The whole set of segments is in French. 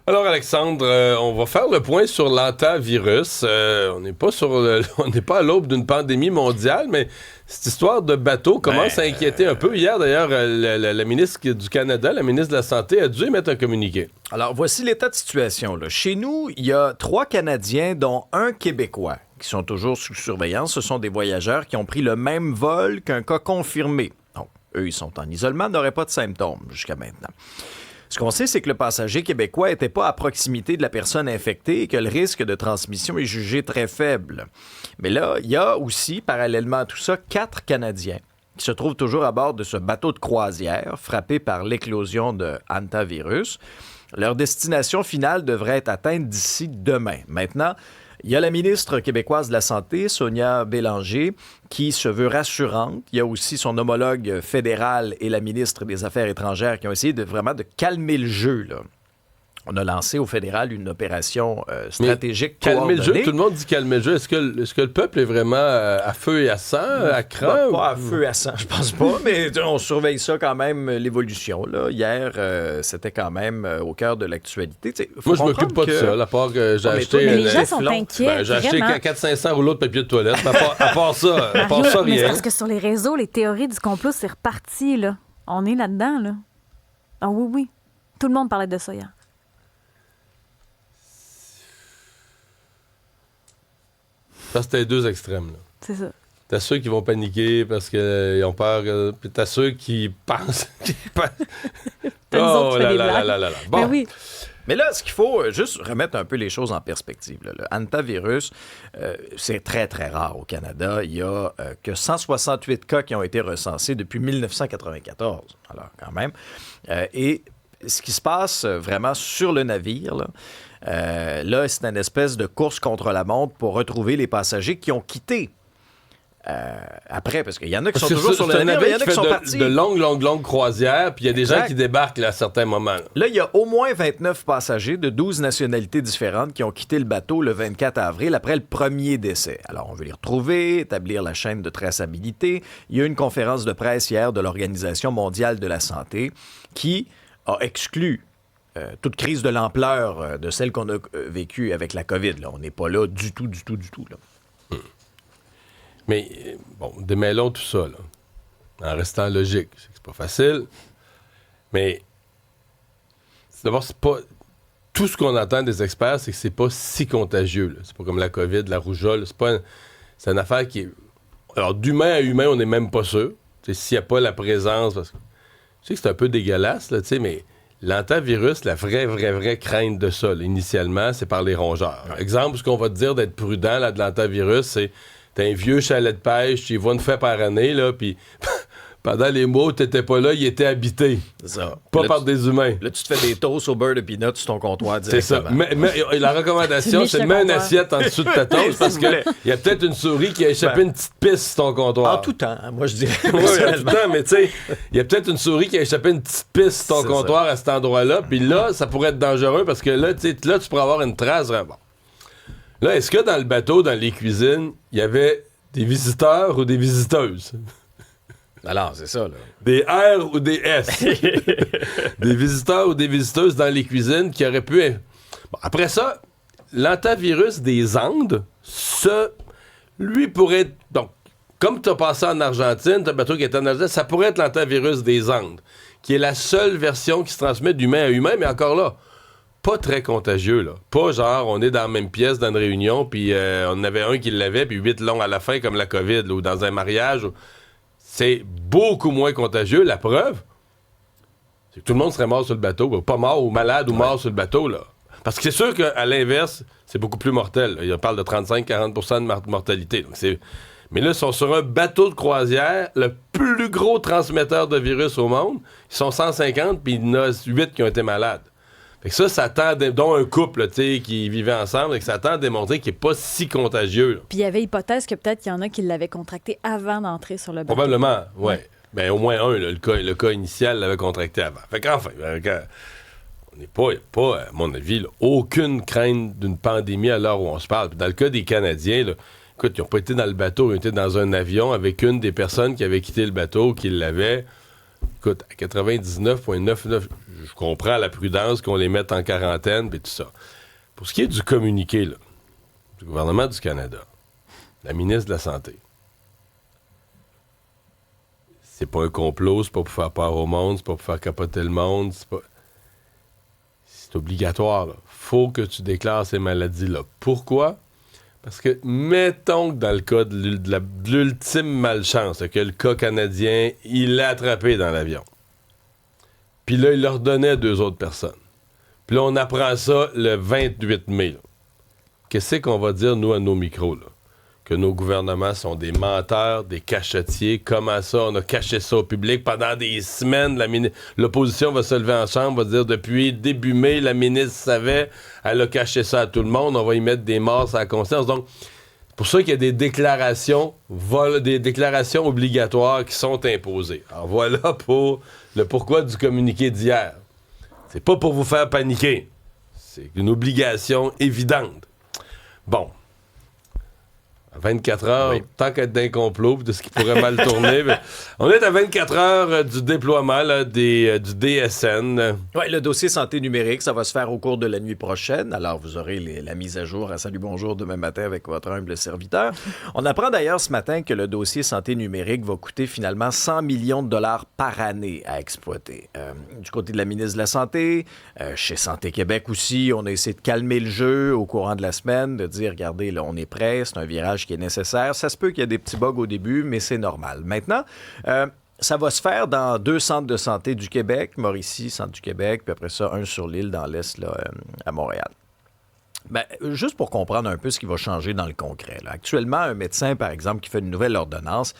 Alors Alexandre, on va faire le point sur l'antavirus. On n'est pas à l'aube d'une pandémie mondiale, mais cette histoire de bateau commence à inquiéter un peu. Hier d'ailleurs, la ministre du Canada, la ministre de la Santé, a dû émettre un communiqué. Alors voici l'état de situation, là. Chez nous, il y a 3 Canadiens, dont un Québécois, qui sont toujours sous surveillance. Ce sont des voyageurs qui ont pris le même vol qu'un cas confirmé. Donc, eux, ils sont en isolement, n'auraient pas de symptômes jusqu'à maintenant. Ce qu'on sait, c'est que le passager québécois n'était pas à proximité de la personne infectée et que le risque de transmission est jugé très faible. Mais là, il y a aussi, parallèlement à tout ça, 4 Canadiens qui se trouvent toujours à bord de ce bateau de croisière frappé par l'éclosion de hantavirus. Leur destination finale devrait être atteinte d'ici demain. Maintenant, il y a la ministre québécoise de la Santé, Sonia Bélanger, qui se veut rassurante. Il y a aussi son homologue fédéral et la ministre des Affaires étrangères qui ont essayé de calmer le jeu, là. On a lancé au fédéral une opération stratégique calmer le jeu, coordonnée. tout le monde dit calmer le jeu. Est-ce que le peuple est vraiment à feu et à sang, à cran? Pas à feu et à sang, je pense pas, mais on surveille ça quand même, l'évolution. Là. Hier, c'était quand même au cœur de l'actualité. Moi, je m'occupe pas de ça, à part que j'ai acheté... Mais les gens sont inquiets, j'ai acheté vraiment. 400-500 rouleaux de papier de toilette. À part ça, Mario, mais c'est rien. parce que sur les réseaux, les théories du complot, c'est reparti, là. On est là-dedans, là. Ah oui. Tout le monde parlait de ça hier. Parce que t'as les deux extrêmes, là. C'est ça. T'as ceux qui vont paniquer parce qu'ils ont peur, puis t'as ceux qui pensent... T'as nous autres qui fait des blagues. là. Bon. Mais oui. Mais là, ce qu'il faut juste remettre un peu les choses en perspective. Là. Le hantavirus, c'est très, très rare au Canada. Il y a que 168 cas qui ont été recensés depuis 1994. Alors, quand même. Et ce qui se passe vraiment sur le navire, là, c'est une espèce de course contre la montre pour retrouver les passagers qui ont quitté. Après, parce qu'il y en a qui sont toujours sur le navire, mais il y en a qui sont partis. De longues croisières, puis il y a des gens qui débarquent là, à certains moments. Là, il y a au moins 29 passagers de 12 nationalités différentes qui ont quitté le bateau le 24 avril après le premier décès. Alors, on veut les retrouver, établir la chaîne de traçabilité. Il y a eu une conférence de presse hier de l'Organisation mondiale de la santé qui a exclu toute crise de l'ampleur de celle qu'on a vécue avec la COVID. Là. On n'est pas là du tout. Là. Mais, bon, démêlons tout ça, là, en restant logique. C'est pas facile, mais d'abord, c'est pas... Tout ce qu'on entend des experts, c'est que c'est pas si contagieux, là. C'est pas comme la COVID, la rougeole. C'est une affaire qui est... Alors, d'humain à humain, on n'est même pas sûr. T'sais, s'il n'y a pas la présence... Parce que... Je sais que c'est un peu dégueulasse, là, mais l'hantavirus, la vraie crainte de ça, là, initialement, c'est par les rongeurs. Ouais. Exemple, ce qu'on va te dire d'être prudent là, de l'hantavirus, c'est... T'as un vieux chalet de pêche, tu y vas une fois par année, là, puis pendant les mois où t'étais pas là, il était habité. C'est ça. Pas là, par des humains. Là, tu te fais des toasts au beurre de peanuts sur ton comptoir directement. C'est ça. Mais la recommandation, c'est de mettre une assiette en dessous de ta toast parce qu'il y a peut-être une souris qui a échappé une petite pisse sur ton comptoir. En tout temps, moi je dirais. Oui, en tout temps, mais tu sais, il y a peut-être une souris qui a échappé une petite pisse sur ton comptoir à cet endroit-là, puis là, ça pourrait être dangereux parce que là, tu pourrais avoir une trace. Bon. Là, est-ce que dans le bateau, dans les cuisines, il y avait des visiteurs ou des visiteuses? Alors, c'est ça, là. Des R ou des S. Des visiteurs ou des visiteuses dans les cuisines qui auraient pu... Bon, après ça, l'hantavirus des Andes, lui pourrait être... Donc, comme tu as passé en Argentine, tu as un bateau qui est en Argentine, ça pourrait être l'hantavirus des Andes, qui est la seule version qui se transmet d'humain à humain, mais encore là, pas très contagieux, là. Pas genre, on est dans la même pièce, dans une réunion, puis on en avait un qui l'avait, puis 8 longs à la fin, comme la COVID, là, ou dans un mariage. C'est beaucoup moins contagieux. La preuve, c'est que tout le monde serait mort sur le bateau. Pas mort ou malade ou mort sur le bateau, là. Parce que c'est sûr qu'à l'inverse, c'est beaucoup plus mortel. Là. On parle de 35-40% de mortalité. Donc mais là, ils sont sur un bateau de croisière, le plus gros transmetteur de virus au monde. Ils sont 150, puis il y en a 8 qui ont été malades. Fait que ça tend, dont un couple qui vivait ensemble, et que ça tend à démontrer qu'il n'est pas si contagieux. Là. Puis il y avait hypothèse que peut-être qu'il y en a qui l'avaient contracté avant d'entrer sur le bateau. Probablement, oui. Ben, au moins un, là, le cas initial l'avait contracté avant. Fait qu'enfin, on n'est pas, à mon avis, là, aucune crainte d'une pandémie à l'heure où on se parle. Puis dans le cas des Canadiens, là, écoute, ils n'ont pas été dans le bateau, ils ont été dans un avion avec une des personnes qui avait quitté le bateau, qui l'avait. Écoute, à 99,99, je comprends la prudence qu'on les mette en quarantaine, puis tout ça. Pour ce qui est du communiqué, là, du gouvernement du Canada, la ministre de la Santé, c'est pas un complot, c'est pas pour faire peur au monde, c'est pas pour faire capoter le monde, c'est obligatoire, là. Faut que tu déclares ces maladies-là. Pourquoi? Parce que, mettons que dans le cas de l'ultime malchance, que le cas canadien, il l'a attrapé dans l'avion. Puis là, il leur donnait à 2 autres personnes. Puis là, on apprend ça le 28 mai. Là. Qu'est-ce qu'on va dire, nous, à nos micros, là? Que nos gouvernements sont des menteurs, des cachetiers. Comment ça? On a caché ça au public pendant des semaines. L'opposition va se lever en chambre, va dire depuis début mai, la ministre savait, elle a caché ça à tout le monde. On va y mettre des morts à la conscience. Donc, c'est pour ça qu'il y a des déclarations obligatoires qui sont imposées. Alors voilà pour le pourquoi du communiqué d'hier. C'est pas pour vous faire paniquer. C'est une obligation évidente. Bon. 24 heures, oui. Tant qu'être d'un complot, de ce qui pourrait mal tourner. On est à 24 heures du déploiement là, du DSN. Oui, le dossier santé numérique, ça va se faire au cours de la nuit prochaine. Alors, vous aurez la mise à jour à Salut Bonjour demain matin avec votre humble serviteur. On apprend d'ailleurs ce matin que le dossier santé numérique va coûter finalement 100 millions de dollars par année à exploiter. Du côté de la ministre de la Santé, chez Santé Québec aussi, on a essayé de calmer le jeu au courant de la semaine, de dire, regardez, là, on est prêt, c'est un virage qui est nécessaire. Ça se peut qu'il y ait des petits bugs au début, mais c'est normal. Maintenant, ça va se faire dans 2 centres de santé du Québec, Mauricie, centre du Québec, puis après ça, un sur l'île dans l'Est, là, à Montréal. Ben, juste pour comprendre un peu ce qui va changer dans le concret. Là. Actuellement, un médecin, par exemple, qui fait une nouvelle ordonnance,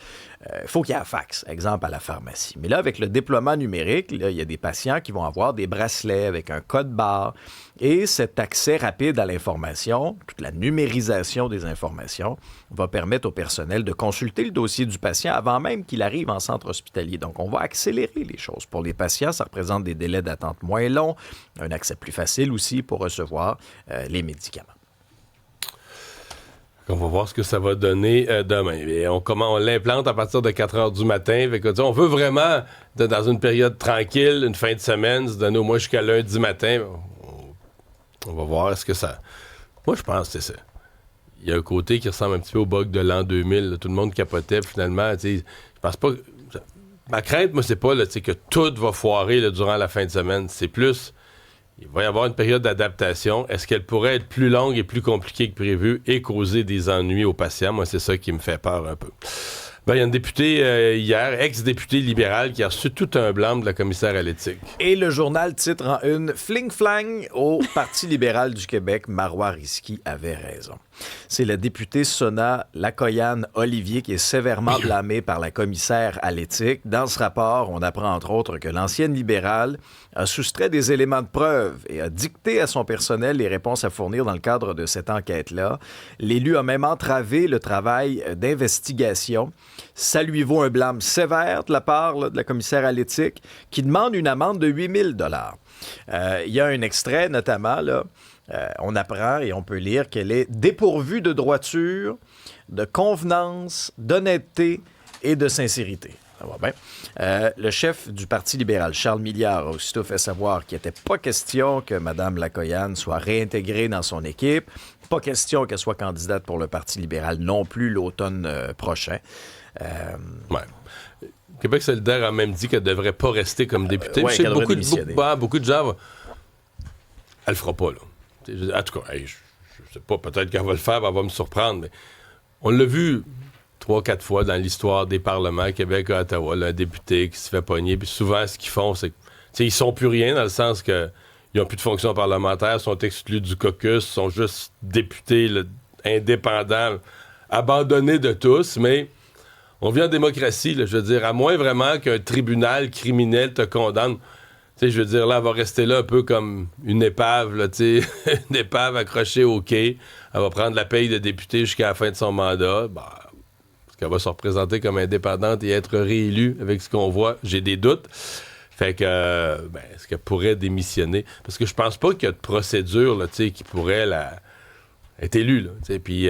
il faut qu'il y ait un fax, exemple à la pharmacie. Mais là, avec le déploiement numérique, là, il y a des patients qui vont avoir des bracelets avec un code barre. Et cet accès rapide à l'information, toute la numérisation des informations, va permettre au personnel de consulter le dossier du patient avant même qu'il arrive en centre hospitalier. Donc, on va accélérer les choses. Pour les patients, ça représente des délais d'attente moins longs, un accès plus facile aussi pour recevoir les médicaments. On va voir ce que ça va donner demain. Et on l'implante à partir de 4 heures du matin. Fait que, on veut vraiment, dans une période tranquille, une fin de semaine, se donner au moins jusqu'à lundi matin. On va voir, est-ce que ça... Moi, je pense que c'est ça. Il y a un côté qui ressemble un petit peu au bug de l'an 2000. Là. Tout le monde capotait, finalement. Je pense pas... Ma crainte, moi, c'est pas là, que tout va foirer là, durant la fin de semaine. C'est plus... Il va y avoir une période d'adaptation. Est-ce qu'elle pourrait être plus longue et plus compliquée que prévu et causer des ennuis aux patients? Moi, c'est ça qui me fait peur un peu. Ben, il y a une députée hier, ex-députée libérale, qui a reçu tout un blâme de la commissaire à l'éthique. Et le journal titre en une « Fling-flang au Parti libéral du Québec, Marois Risky avait raison ». C'est la députée Sona Lakoyan-Olivier qui est sévèrement blâmée par la commissaire à l'éthique. Dans ce rapport, on apprend entre autres que l'ancienne libérale a soustrait des éléments de preuve et a dicté à son personnel les réponses à fournir dans le cadre de cette enquête-là. L'élu a même entravé le travail d'investigation. Ça lui vaut un blâme sévère de la part là, de la commissaire à l'éthique qui demande une amende de 8 000 $. Il y a un extrait notamment, là, on apprend et on peut lire qu'elle est dépourvue de droiture, de convenance, d'honnêteté et de sincérité. Ça va bien. Le chef du Parti libéral, Charles Milliard, a aussitôt fait savoir qu'il n'était pas question que Mme Lakoyan soit réintégrée dans son équipe. Pas question qu'elle soit candidate pour le Parti libéral non plus l'automne prochain. Ouais. Québec solidaire a même dit qu'elle ne devrait pas rester comme députée. Ouais, je sais beaucoup de gens... Elle le fera pas, là. En tout cas, je sais pas, peut-être qu'elle va le faire, elle va me surprendre, mais on l'a vu 3-4 fois dans l'histoire des parlements à Québec et à Ottawa, là, un député qui se fait pogner, puis souvent, ce qu'ils font, c'est qu'ils sont plus rien, dans le sens que ils n'ont plus de fonction parlementaire, sont exclus du caucus, sont juste députés là, indépendants, abandonnés de tous, mais on vit en démocratie, là, je veux dire, à moins vraiment qu'un tribunal criminel te condamne. Tu sais, je veux dire, là, elle va rester là un peu comme une épave, là, tu sais, une épave accrochée au quai. Elle va prendre la paye de député jusqu'à la fin de son mandat. Bah, est-ce qu'elle va se représenter comme indépendante et être réélue avec ce qu'on voit? J'ai des doutes. Fait que, est-ce qu'elle pourrait démissionner? Parce que je pense pas qu'il y a de procédure, là, tu sais, qui pourrait est élue, là. Puis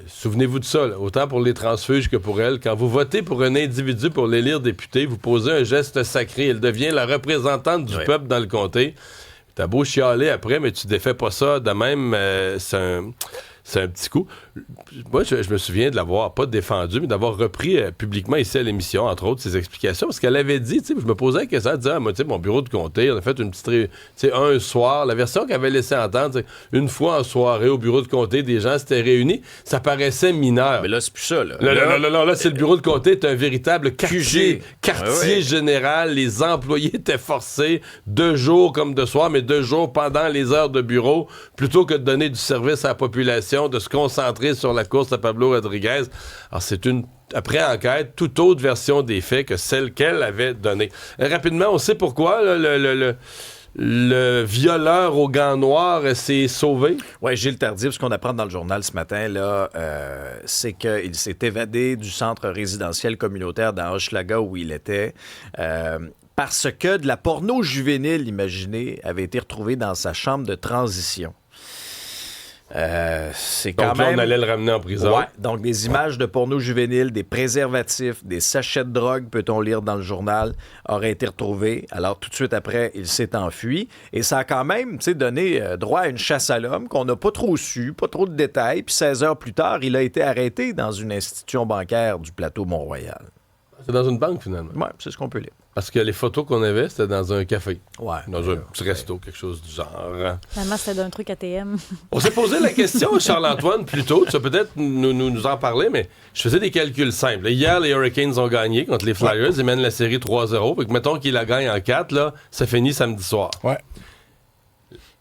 souvenez-vous de ça, là, autant pour les transfuges que pour elle. Quand vous votez pour un individu pour l'élire député, vous posez un geste sacré. Elle devient la représentante du peuple dans le comté. T'as beau chialer après, mais tu défais pas ça de même. C'est un petit coup. Moi, je me souviens de l'avoir pas défendu, mais d'avoir repris publiquement ici à l'émission, entre autres, ses explications. Parce qu'elle avait dit, je me posais la question, elle disait, moi, mon bureau de comté, on a fait une petite, un soir, la version qu'elle avait laissé entendre, une fois en soirée au bureau de comté, des gens s'étaient réunis, ça paraissait mineur. Mais là, c'est plus ça, là. Là, c'est le bureau de comté, c'est un véritable quartier ouais. général. Les employés étaient forcés de jour comme de soir, mais de jour pendant les heures de bureau, plutôt que de donner du service à la population, de se concentrer sur la course à Pablo Rodriguez. Alors, c'est une, après enquête, toute autre version des faits que celle qu'elle avait donnée. Rapidement, on sait pourquoi là, le violeur aux gants noirs s'est sauvé. Oui, Gilles Tardif, ce qu'on apprend dans le journal ce matin, là, c'est qu'il s'est évadé du centre résidentiel communautaire dans Hochelaga où il était. Parce que de la porno juvénile, imaginez, avait été retrouvée dans sa chambre de transition. C'est quand donc là, même... on allait le ramener en prison. Ouais, donc des images de porno juvénile, des préservatifs, des sachets de drogue, peut-on lire dans le journal, auraient été retrouvés. Alors, tout de suite après, il s'est enfui. Et ça a quand même donné droit à une chasse à l'homme qu'on n'a pas trop su, pas trop de détails. Puis 16 heures plus tard, il a été arrêté dans une institution bancaire du plateau Mont-Royal. C'est dans une banque, finalement. Oui, c'est ce qu'on peut lire. Parce que les photos qu'on avait, c'était dans un café. Ouais. Dans un petit resto, quelque chose du genre. Finalement, c'était d'un truc ATM. On s'est posé la question, Charles-Antoine, plus tôt. Tu vas peut-être nous en parler, mais je faisais des calculs simples. Hier, les Hurricanes ont gagné contre les Flyers. Ils mènent la série 3-0. Fait que mettons qu'ils la gagnent en 4, là, ça finit samedi soir. Ouais.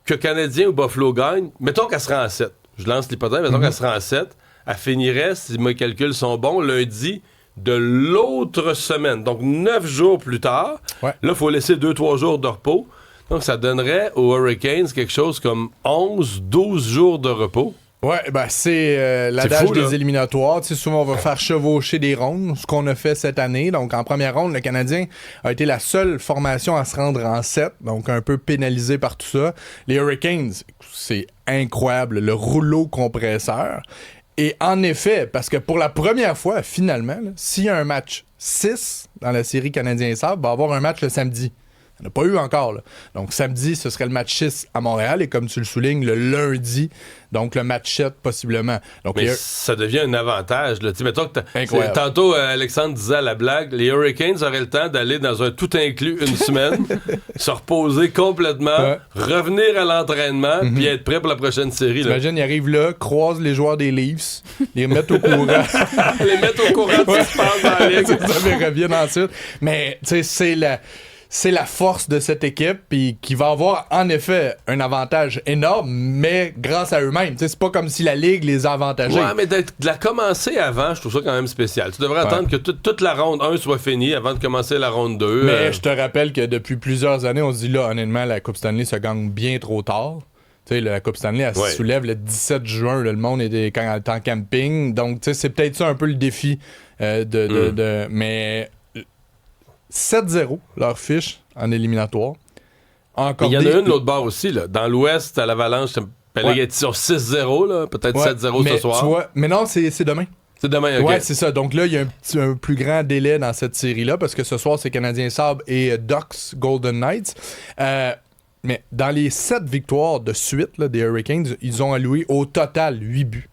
Que Canadien ou Buffalo gagne, mettons qu'elle sera en 7. Je lance l'hypothèse, mettons qu'elle sera en 7. Elle finirait, si mes calculs sont bons, lundi de l'autre semaine. Donc, 9 jours plus tard. Ouais. Là, il faut laisser 2-3 jours de repos. Donc, ça donnerait aux Hurricanes quelque chose comme 11-12 jours de repos. Ouais, ben c'est l'adage fou, des là. éliminatoires. Tu sais, souvent, on va faire chevaucher des rondes, ce qu'on a fait cette année. Donc, en première ronde, le Canadien a été la seule formation à se rendre en 7, donc un peu pénalisé par tout ça. Les Hurricanes, c'est incroyable, le rouleau compresseur. Et en effet, parce que pour la première fois, finalement, là, s'il y a un match 6 dans la série Canadien-Sabre, il va y avoir un match le samedi. Il n'y en a pas eu encore. Là. Donc, samedi, ce serait le match 6 à Montréal. Et comme tu le soulignes, le lundi, donc le match 7 possiblement. Donc, Mais ça devient un avantage. Là. Mettons que Incroyable. tantôt, Alexandre disait à la blague, les Hurricanes auraient le temps d'aller dans un tout inclus une semaine, se reposer complètement, revenir à l'entraînement, puis être prêt pour la prochaine série. Là. T'imagines, ils arrivent là, croisent les joueurs des Leafs, les mettent au courant. Les mettre au courant de ce qui se passe dans la ligue. Ça reviennent ensuite. Mais, tu sais, c'est la force de cette équipe puis qui va avoir en effet un avantage énorme, mais grâce à eux-mêmes. T'sais, c'est pas comme si la Ligue les a avantagés. Ouais, mais de la commencer avant, je trouve ça quand même spécial. Tu devrais attendre que toute la ronde 1 soit finie avant de commencer la ronde 2. Mais je te rappelle que depuis plusieurs années, on se dit là, honnêtement, la Coupe Stanley se gagne bien trop tard. Tu sais, la Coupe Stanley, elle se soulève le 17 juin. Là, le monde est en camping. Donc, tu sais, c'est peut-être ça un peu le défi. Mais 7-0, leur fiche en éliminatoire. Il y en a une l'autre bord aussi. Là. Dans l'Ouest, à l'Avalanche, ils sont 6-0, là, peut-être 7-0 ce soir. Tu vois, mais non, c'est demain. C'est demain, OK. Ouais, c'est ça. Donc là, il y a un plus grand délai dans cette série-là parce que ce soir, c'est Canadien Sabre et Ducks Golden Knights. Mais dans les 7 victoires de suite là, des Hurricanes, ils ont alloué au total 8 buts.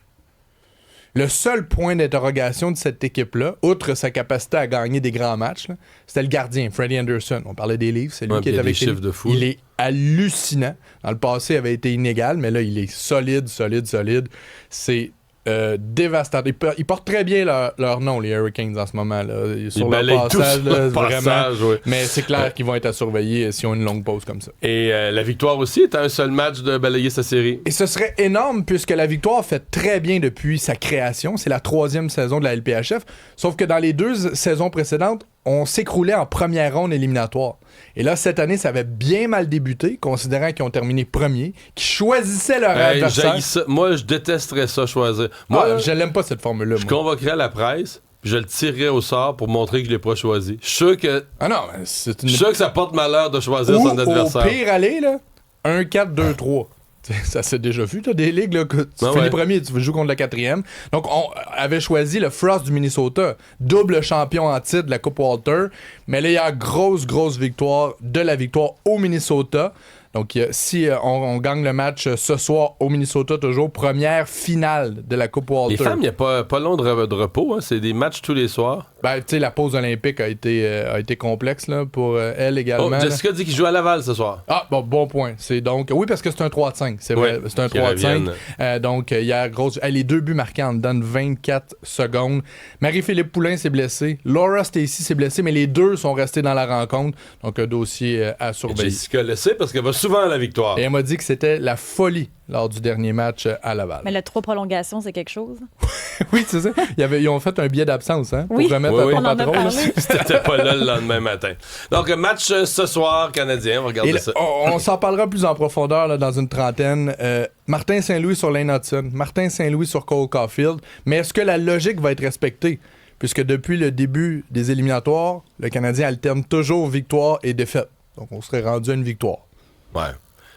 Le seul point d'interrogation de cette équipe-là, outre sa capacité à gagner des grands matchs, là, c'était le gardien, Freddie Anderson. On parlait des livres, c'est lui qui est avec les chiffres de fou. Il est hallucinant. Dans le passé, il avait été inégal, mais là, il est solide. C'est dévastateur. Ils portent très bien leur nom, les Hurricanes, en ce moment. Là. Sur leur passage, là, vraiment. Ouais. Mais c'est clair qu'ils vont être à surveiller s'ils ont une longue pause comme ça. Et la victoire aussi est un seul match de balayer sa série. Et ce serait énorme puisque la victoire fait très bien depuis sa création. C'est la 3e saison de la LPHF. Sauf que dans les 2 saisons précédentes, on s'écroulait en première ronde éliminatoire. Et là, cette année, ça avait bien mal débuté, considérant qu'ils ont terminé premier, qu'ils choisissaient leur adversaire. Moi, je détesterais ça, choisir. Moi, je l'aime pas, cette formule-là. Je convoquerais la presse, puis je le tirerais au sort pour montrer que je l'ai pas choisi. Je suis sûr que... c'est une... Je suis sûr que ça porte malheur de choisir son adversaire. Au pire aller, là, 1-4-2-3. Ça s'est déjà vu, t'as des ligues, là, que tu Ah finis ouais. premier, tu veux jouer contre le 4e. Donc, on avait choisi le Frost du Minnesota, double champion en titre de la Coupe Walter. Mais là, il y a grosse victoire de la victoire au Minnesota. Donc, si on gagne le match ce soir au Minnesota, toujours, première finale de la Coupe Walter. Les femmes, il n'y a pas long de repos. Hein. C'est des matchs tous les soirs. Ben, tu sais, la pause olympique a été complexe là, pour elle également. Oh, là. Jessica dit qu'il joue à Laval ce soir. Ah, bon point. C'est donc... Oui, parce que c'est un 3-5, c'est vrai. Oui, C'est un qui 3-5. reviennent. Donc, hier, grosse... les 2 buts marqués en dedans de 24 secondes. Marie-Philippe Poulain s'est blessée. Laura Stacey s'est blessée, mais les deux sont restés dans la rencontre. Donc, un dossier à surveiller. Jessica le sait parce qu'elle va souvent à la victoire. Et elle m'a dit que c'était la folie lors du dernier match à Laval. Mais le 3 prolongations, c'est quelque chose. Oui, c'est ça. Ils ont fait un billet d'absence, hein, Oui. pour remettre Oui, à oui. ton On en a patron. là. parlé. C'était pas là le lendemain matin. Donc, match ce soir canadien. On va regarder Et là, ça. on s'en parlera plus en profondeur là, dans une trentaine. Martin Saint-Louis sur Lane Hudson, Martin Saint-Louis sur Cole Caulfield. Mais est-ce que la logique va être respectée? Puisque depuis le début des éliminatoires, le Canadien alterne toujours victoire et défaite. Donc, on serait rendu à une victoire. Ouais.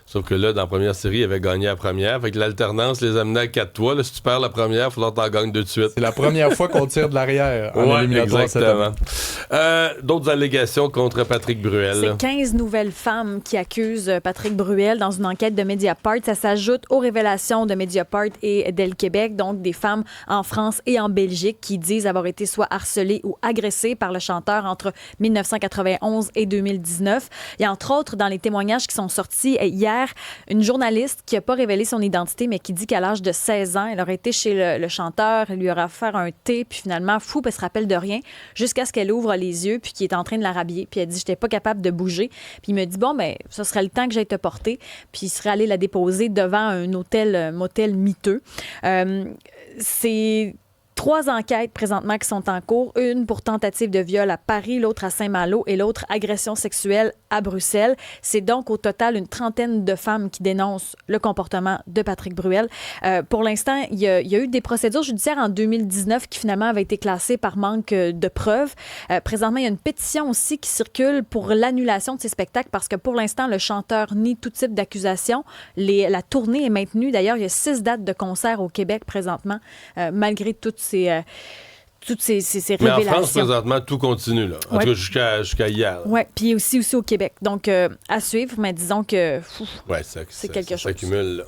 Sauf que là, dans la première série, il avait gagné la première. Fait que l'alternance les amenait à 4-3. Là, si tu perds la première, il faudra que t'en gagnes 2 de suite. C'est la première fois qu'on tire de l'arrière en Ouais, éliminatoire cette année. exactement. D'autres allégations contre Patrick Bruel. là. C'est 15 nouvelles femmes qui accusent Patrick Bruel dans une enquête de Mediapart. Ça s'ajoute aux révélations de Mediapart et d'El Québec, donc des femmes en France et en Belgique qui disent avoir été soit harcelées ou agressées par le chanteur entre 1991 et 2019. Il y a entre autres dans les témoignages qui sont sortis hier une journaliste qui n'a pas révélé son identité, mais qui dit qu'à l'âge de 16 ans, elle aurait été chez le chanteur, elle lui aurait offert un thé, puis finalement, fou, elle se rappelle de rien, jusqu'à ce qu'elle ouvre les yeux, puis qu'il est en train de la rhabiller. Puis elle dit, j'étais pas capable de bouger. Puis il me dit, bon, ben, ce serait le temps que j'aille te porter. Puis il serait allé la déposer devant un motel miteux. C'est 3 enquêtes présentement qui sont en cours. Une pour tentative de viol à Paris, l'autre à Saint-Malo et l'autre agression sexuelle à Bruxelles. C'est donc au total une trentaine de femmes qui dénoncent le comportement de Patrick Bruel. Pour l'instant, il y a eu des procédures judiciaires en 2019 qui finalement avaient été classées par manque de preuves. Présentement, il y a une pétition aussi qui circule pour l'annulation de ces spectacles parce que pour l'instant, le chanteur nie tout type d'accusation. La tournée est maintenue. D'ailleurs, il y a 6 dates de concerts au Québec présentement, malgré toutes ces Mais en révélations. France, présentement, tout continue. Là. En Ouais. tout cas, jusqu'à hier. là. Oui, puis aussi au Québec. Donc, à suivre, mais disons que Ouais, ça c'est quelque chose. s'accumule. là.